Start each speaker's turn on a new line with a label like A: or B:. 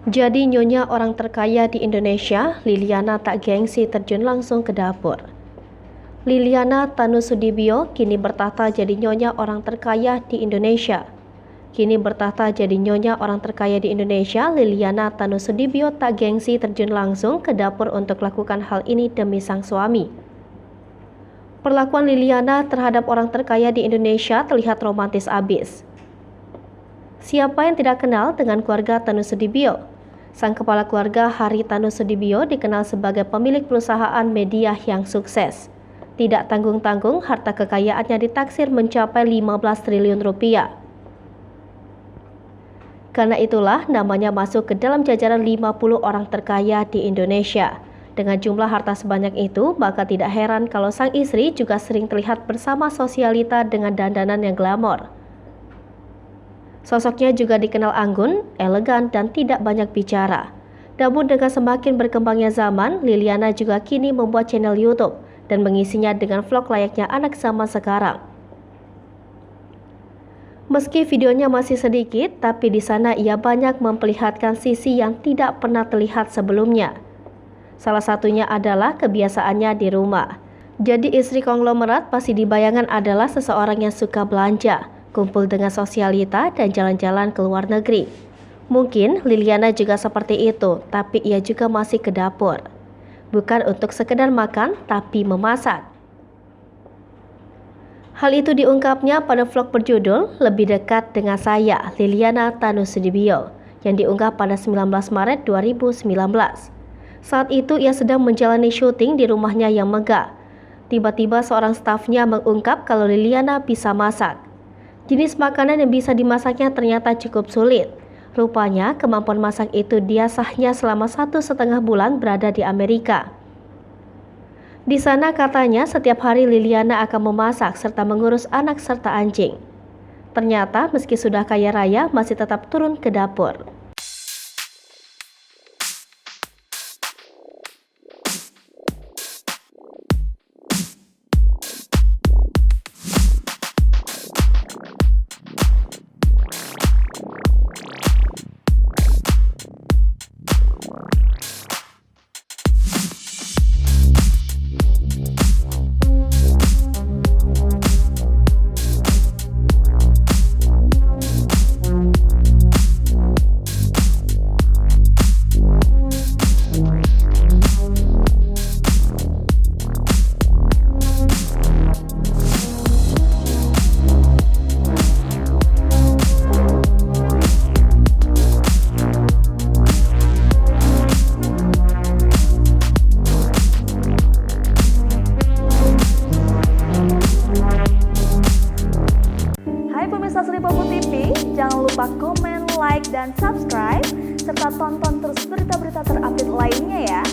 A: Jadi nyonya orang terkaya di Indonesia, Liliana tak gengsi terjun langsung ke dapur. Liliana Tanusudibio kini bertahta jadi nyonya orang terkaya di Indonesia. Kini bertahta jadi nyonya orang terkaya di Indonesia, Liliana Tanusudibio tak gengsi terjun langsung ke dapur untuk lakukan hal ini demi sang suami. Perlakuan Liliana terhadap orang terkaya di Indonesia terlihat romantis abis. Siapa yang tidak kenal dengan keluarga Tanusudibio? Sang kepala keluarga Hari Tanusudibio dikenal sebagai pemilik perusahaan media yang sukses. Tidak tanggung-tanggung, harta kekayaannya ditaksir mencapai 15 triliun rupiah. Karena itulah namanya masuk ke dalam jajaran 50 orang terkaya di Indonesia. Dengan jumlah harta sebanyak itu, maka tidak heran kalau sang istri juga sering terlihat bersama sosialita dengan dandanan yang glamor. Sosoknya juga dikenal anggun, elegan, dan tidak banyak bicara. Namun dengan semakin berkembangnya zaman, Liliana juga kini membuat channel YouTube dan mengisinya dengan vlog layaknya anak zaman sekarang. Meski videonya masih sedikit, tapi di sana ia banyak memperlihatkan sisi yang tidak pernah terlihat sebelumnya. Salah satunya adalah kebiasaannya di rumah. Jadi istri konglomerat pasti di bayangan adalah seseorang yang suka belanja, kumpul dengan sosialita, dan jalan-jalan ke luar negeri. Mungkin Liliana juga seperti itu, tapi ia juga masih ke dapur. Bukan untuk sekedar makan, tapi memasak. Hal itu diungkapnya pada vlog berjudul Lebih Dekat Dengan Saya, Liliana Tanusudibio, yang diunggah pada 19 Maret 2019. Saat itu ia sedang menjalani syuting di rumahnya yang megah. Tiba-tiba seorang stafnya mengungkap kalau Liliana bisa masak. Jenis makanan yang bisa dimasaknya ternyata cukup sulit. Rupanya kemampuan masak itu diasahnya selama 1,5 bulan berada di Amerika. Di sana katanya setiap hari Liliana akan memasak serta mengurus anak serta anjing. Ternyata meski sudah kaya raya masih tetap turun ke dapur.
B: Pemirsa Sri Popo TV, jangan lupa komen, like, dan subscribe, serta tonton terus berita-berita terupdate lainnya ya.